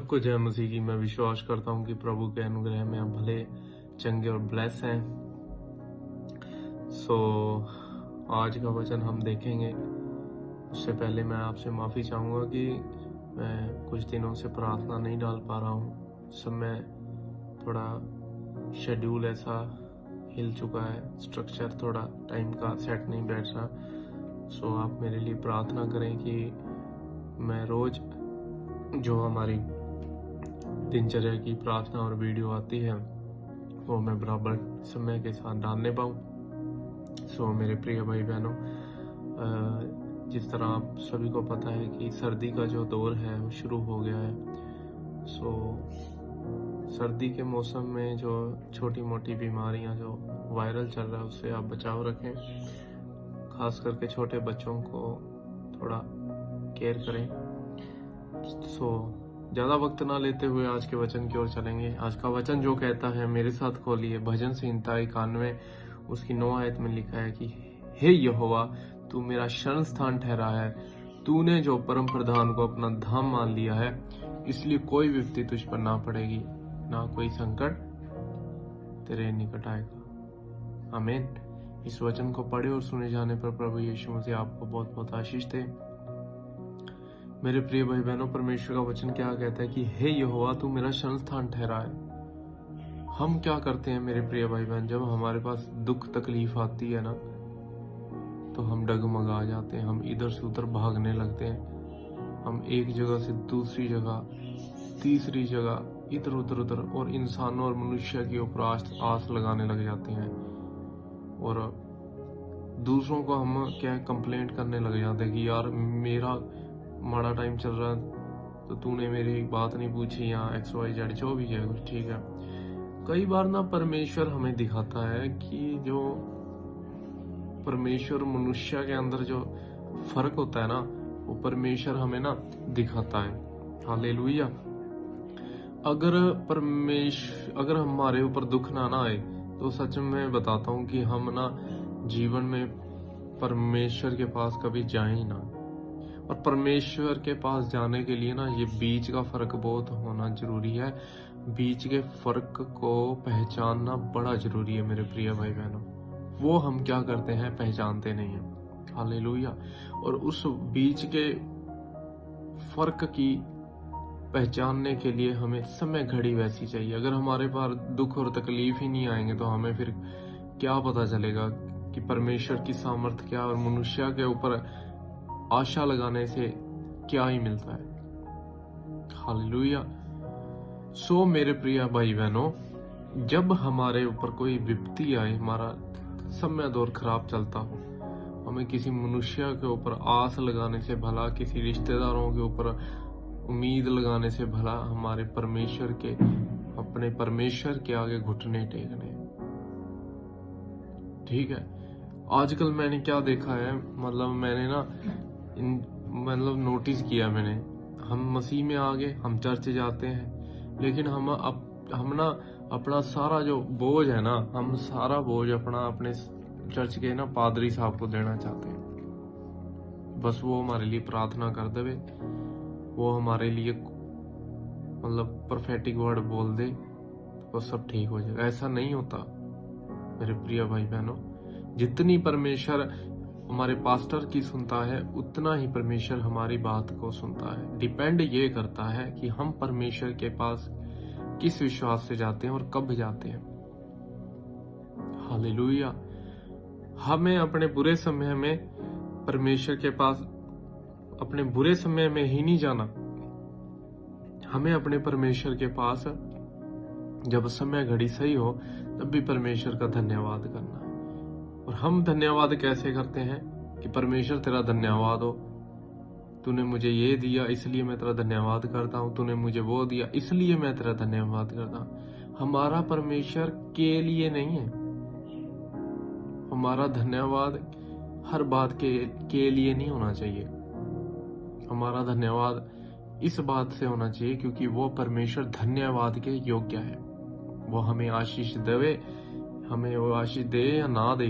सबको जय मसीह की। मैं विश्वास करता हूँ कि प्रभु के अनुग्रह में आप भले चंगे और ब्लेस हैं। आज का वचन हम देखेंगे। उससे पहले मैं आपसे माफ़ी चाहूँगा कि मैं कुछ दिनों से प्रार्थना नहीं डाल पा रहा हूँ। सब में थोड़ा शेड्यूल ऐसा हिल चुका है, स्ट्रक्चर थोड़ा टाइम का सेट नहीं बैठ रहा। आप मेरे लिए प्रार्थना करें कि मैं रोज़ जो हमारी दिनचर्या की प्रार्थना और वीडियो आती है वो मैं बराबर समय के साथ डालने पाऊँ। मेरे प्रिय भाई बहनों, जिस तरह आप सभी को पता है कि सर्दी का जो दौर है वो शुरू हो गया है। सर्दी के मौसम में जो छोटी मोटी बीमारियां जो वायरल चल रहा है उससे आप बचाव रखें। खास करके छोटे बच्चों को थोड़ा केयर करें। ज़्यादा वक्त ना लेते हुए आज के वचन की ओर चलेंगे। आज का वचन जो कहता है, मेरे साथ खोलिए भजन संहिता 91 उसकी 9 आयत में लिखा है कि हे यहोवा, तू मेरा शरण स्थान ठहरा है। तूने जो परम प्रधान को अपना धाम मान लिया है, इसलिए कोई विपत्ति तुझ पर ना पड़ेगी, ना कोई संकट तेरे निकट आएगा। आमीन। इस वचन को पढ़े और सुने जाने पर प्रभु यीशु मसीह आपको बहुत बहुत आशीष दे। मेरे प्रिय भाई बहनों, परमेश्वर का वचन क्या कहता है कि हे यहोवा, तू मेरा शरण स्थान ठहरा है। हम क्या करते हैं मेरे प्रिय भाई बहन, जब हमारे पास दुख तकलीफ आती है ना, तो हम डगमगा जाते हैं, हम इधर से उधर भागने लगते हैं। हम एक जगह से दूसरी जगह, तीसरी जगह, इधर उधर और इंसानों और मनुष्य के ऊपर आस लगाने लग जाते हैं। और दूसरों को हम क्या कंप्लेंट करने लग जाते हैं कि यार मेरा माड़ा टाइम चल रहा है तो तूने मेरी बात नहीं पूछी, या XYZ जो भी है कुछ, ठीक है। कई बार ना परमेश्वर हमें दिखाता है कि जो परमेश्वर मनुष्य के अंदर जो फर्क होता है ना, वो परमेश्वर हमें ना दिखाता है। हालेलुया। अगर हमारे ऊपर दुख ना आए तो सच में बताता हूँ कि हम ना जीवन में परमेश्वर के पास कभी जाए ही ना। और परमेश्वर के पास जाने के लिए ना ये बीच का फर्क बहुत होना जरूरी है। बीच के फर्क को पहचानना बड़ा जरूरी है मेरे प्रिय भाई बहनों। वो हम क्या करते हैं, पहचानते नहीं हैं। हालेलुया। और उस बीच के फर्क की पहचानने के लिए हमें समय घड़ी वैसी चाहिए। अगर हमारे पास दुख और तकलीफ ही नहीं आएंगे तो हमें फिर क्या पता चलेगा कि परमेश्वर की सामर्थ्य क्या, और मनुष्य के ऊपर आशा लगाने से क्या ही मिलता है। हालेलुया। मेरे प्रिय भाई बहनों, जब हमारे ऊपर कोई विपत्ति आए, हमारा समय दौर खराब चलता हो, हमें किसी मनुष्य के ऊपर आस लगाने से भला, किसी रिश्तेदारों के ऊपर उम्मीद लगाने से भला, हमारे परमेश्वर के, अपने परमेश्वर के आगे घुटने टेकने। ठीक है। आजकल मैंने क्या देखा है, मैंने ना नोटिस किया मैंने, हम मसीह में आ गए, हम चर्च जाते हैं, लेकिन हम ना अपना सारा जो बोझ है ना, हम सारा बोझ अपने चर्च के ना पादरी साहब को देना चाहते हैं। बस वो हमारे लिए प्रार्थना कर देवे, वो हमारे लिए प्रोफेटिक वर्ड बोल दे तो सब ठीक हो जाएगा। ऐसा नहीं होता मेरे प्रिय भाई बहनों। जितनी परमेश्वर हमारे पास्टर की सुनता है, उतना ही परमेश्वर हमारी बात को सुनता है। डिपेंड ये करता है कि हम परमेश्वर के पास किस विश्वास से जाते हैं और कब जाते हैं। हालेलुया। हमें अपने बुरे समय में परमेश्वर के पास अपने बुरे समय में ही नहीं जाना। हमें अपने परमेश्वर के पास जब समय घड़ी सही हो तब भी परमेश्वर का धन्यवाद करना है। और हम धन्यवाद कैसे करते हैं कि परमेश्वर तेरा धन्यवाद हो, तूने मुझे ये दिया इसलिए मैं तेरा धन्यवाद करता हूँ, तूने मुझे वो दिया इसलिए मैं तेरा धन्यवाद करता हूँ। हमारा परमेश्वर के लिए नहीं है। हमारा धन्यवाद हर बात के लिए नहीं होना चाहिए। हमारा धन्यवाद इस बात से होना चाहिए क्योंकि वो परमेश्वर धन्यवाद के योग्य है। वो हमें आशीष देवे, हमें वो आशीष दे या ना दे,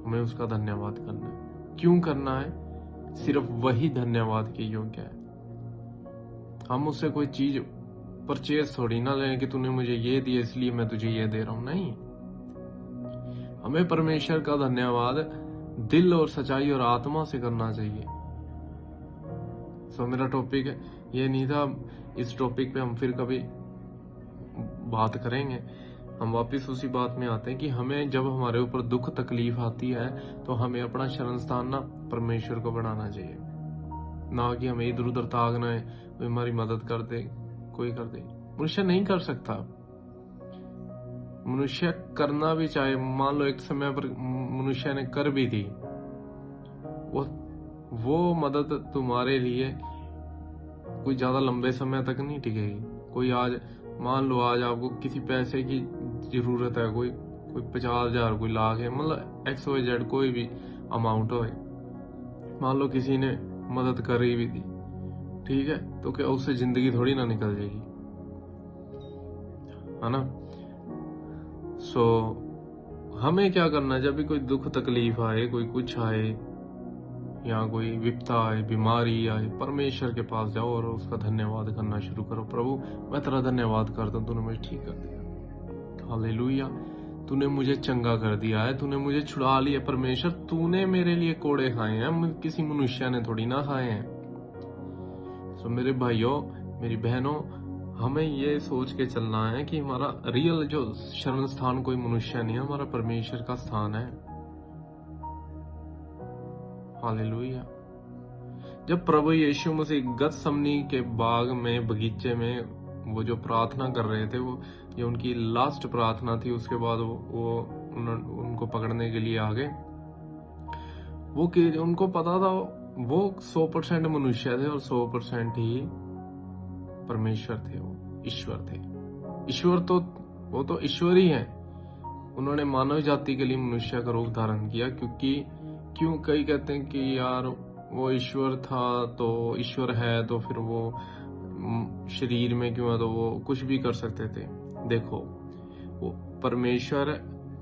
हमें उसका धन्यवाद करना है। क्यों करना है? सिर्फ वही धन्यवाद के योग्य है। हम उससे कोई चीज परचेज थोड़ी ना लें कि तूने मुझे ये दिया इसलिए मैं तुझे ये दे रहा हूं। नहीं, हमें परमेश्वर का धन्यवाद दिल और सच्चाई और आत्मा से करना चाहिए। सो मेरा टॉपिक ये नहीं था, इस टॉपिक पे हम फिर कभी बात करेंगे। हम वापस उसी बात में आते हैं कि हमें जब हमारे ऊपर दुख तकलीफ आती है तो हमें अपना शरण स्थान ना परमेश्वर को बढ़ाना चाहिए, ना कि हमें इधर उधर ताकना है कोई हमारी मदद कर दे, कोई कर दे। मनुष्य नहीं कर सकता। मनुष्य करना भी चाहे, मान लो एक समय पर मनुष्य ने कर भी दी, वो मदद तुम्हारे लिए कोई ज्यादा लंबे समय तक नहीं टिकेगी। कोई आज मान लो आज आपको किसी पैसे की जरूरत है, कोई 50,000 कोई लाख है, मतलब XYZ कोई भी अमाउंट हो, मान लो किसी ने मदद कर ही भी दी, ठीक है, तो क्या उससे जिंदगी थोड़ी ना निकल जाएगी, है ना। सो हमें क्या करना है, जब भी कोई दुख तकलीफ आए, कोई कुछ आए या कोई विपदा आए, बीमारी आए, परमेश्वर के पास जाओ और उसका धन्यवाद करना शुरू करो। प्रभु मैं तेरा धन्यवाद करता हूँ, तूने मुझे ठीक कर दिया, हालेलुया, तूने मुझे चंगा कर दिया है, तूने मुझे छुड़ा लिया। परमेश्वर तूने मेरे लिए कोड़े खाए हैं, किसी मनुष्य ने थोड़ी ना खाए हैं। सो मेरे भाइयों मेरी बहनों, हमें ये सोच के चलना है कि हमारा रियल जो शरण स्थान कोई मनुष्य नहीं है, हमारा परमेश्वर का स्थान है। हालेलुया। जब प्रभु यीशु मसीह गतसमनी के बाग में, बगीचे में वो जो प्रार्थना कर रहे थे, वो ये उनकी लास्ट प्रार्थना थी। उसके बाद वो उनको पकड़ने के लिए आ गए। वो उनको पता था वो 100% मनुष्य थे और 100% ही परमेश्वर थे, वो ईश्वर थे। ईश्वर तो वो तो ईश्वर ही है। उन्होंने मानव जाति के लिए मनुष्य का रूप धारण किया, क्यों कई कहते हैं कि यार वो ईश्वर था तो ईश्वर है तो फिर वो शरीर में क्यों है, तो वो कुछ भी कर सकते थे। देखो, वो परमेश्वर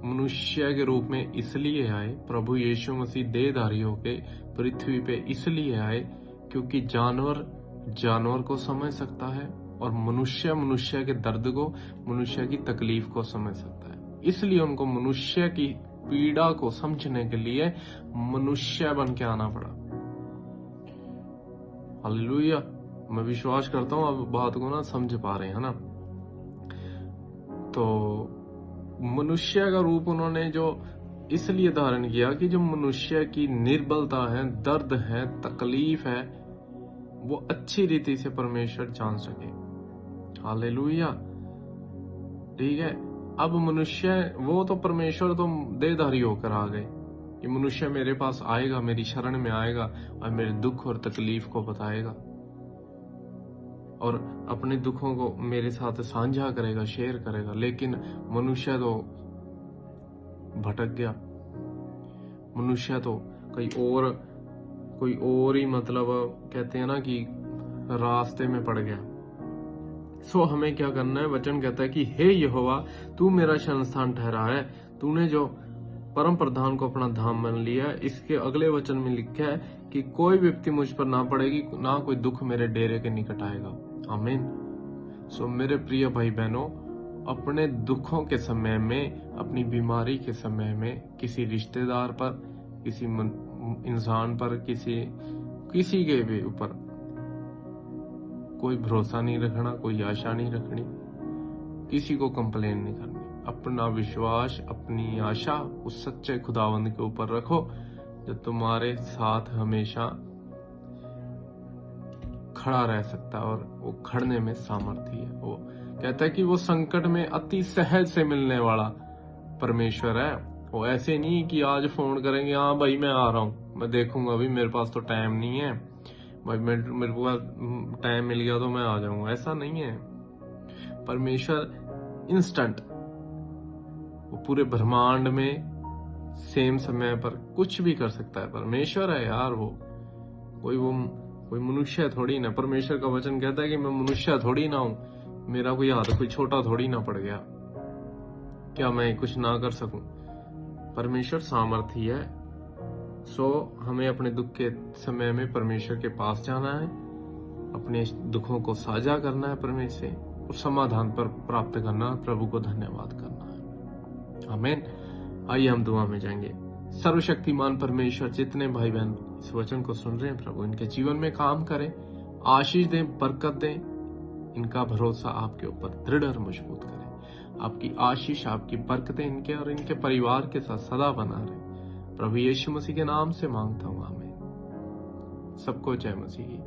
मनुष्य के रूप में इसलिए आए, प्रभु यीशु मसीह देहधारी होके पृथ्वी पे इसलिए आए क्योंकि जानवर को समझ सकता है और मनुष्य के दर्द को, मनुष्य की तकलीफ को समझ सकता है। इसलिए उनको मनुष्य की पीड़ा को समझने के लिए मनुष्य बन के आना पड़ा। हालेलुया। मैं विश्वास करता हूं आप बात को ना समझ पा रहे हैं ना। तो मनुष्य का रूप उन्होंने जो इसलिए धारण किया कि जो मनुष्य की निर्बलता है, दर्द है, तकलीफ है, वो अच्छी रीति से परमेश्वर जान सके। हालेलुया। ठीक है। अब मनुष्य, वो तो परमेश्वर तो देहधारी होकर आ गए कि मनुष्य मेरे पास आएगा, मेरी शरण में आएगा और मेरे दुख और तकलीफ को बताएगा और अपने दुखों को मेरे साथ साझा करेगा, शेयर करेगा। लेकिन मनुष्य तो भटक गया। मनुष्य तो कोई और ही, मतलब कहते हैं ना कि रास्ते में पड़ गया। सो हमें क्या करना है? वचन कहता है कि हे यहोवा, तू मेरा शरण स्थान ठहरा है, तूने जो परम प्रधान को अपना धाम मान लिया। इसके अगले वचन में लिखा है कि कोई विपत्ति मुझ पर ना पड़ेगी, ना कोई दुख मेरे डेरे के निकट आएगा। आमीन। सो मेरे प्रिय भाई बहनों, अपने दुखों के समय में, अपनी बीमारी के समय में किसी रिश्तेदार पर, किसी इंसान पर, किसी के भी ऊपर कोई भरोसा नहीं रखना, कोई आशा नहीं रखनी, किसी को कंप्लेन नहीं करनी। अपना विश्वास, अपनी आशा उस सच्चे खुदावंद के ऊपर रखो जो तुम्हारे साथ हमेशा खड़ा रह सकता है और वो खड़ने में सामर्थ्य है। वो कहता है कि वो संकट में अति सहज से मिलने वाला परमेश्वर है। वो ऐसे नहीं कि आज फोन करेंगे, हाँ भाई मैं आ रहा हूँ, मैं देखूंगा, अभी मेरे पास तो टाइम नहीं है भाई, मेरे को टाइम मिल गया तो मैं आ जाऊंगा। ऐसा नहीं है। परमेश्वर इंस्टेंट, वो पूरे ब्रह्मांड में सेम समय पर कुछ भी कर सकता है। परमेश्वर है यार। वो कोई मनुष्य थोड़ी ना। परमेश्वर का वचन कहता है कि मैं मनुष्य थोड़ी ना हूं, मेरा कोई हाथ कोई छोटा थोड़ी ना पड़ गया, क्या मैं कुछ ना कर सकूं? परमेश्वर सामर्थी है। सो हमें अपने दुख के समय में परमेश्वर के पास जाना है अपने दुखों को साझा करना है परमेश्वर से और समाधान पर प्राप्त करना, प्रभु को धन्यवाद करना है। आमीन। आइए हम दुआ में जाएंगे। सर्वशक्तिमान परमेश्वर, जितने भाई बहन इस वचन को सुन रहे हैं प्रभु, इनके जीवन में काम करें, आशीष दें, बरकत दें, इनका भरोसा आपके ऊपर दृढ़ और मजबूत करें। आपकी आशीष, आपकी बरकतें इनके और इनके परिवार के साथ सदा बना रहे। प्रभु यीशु मसीह के नाम से मांगता हूँ, आमीन। सबको जय मसीह की।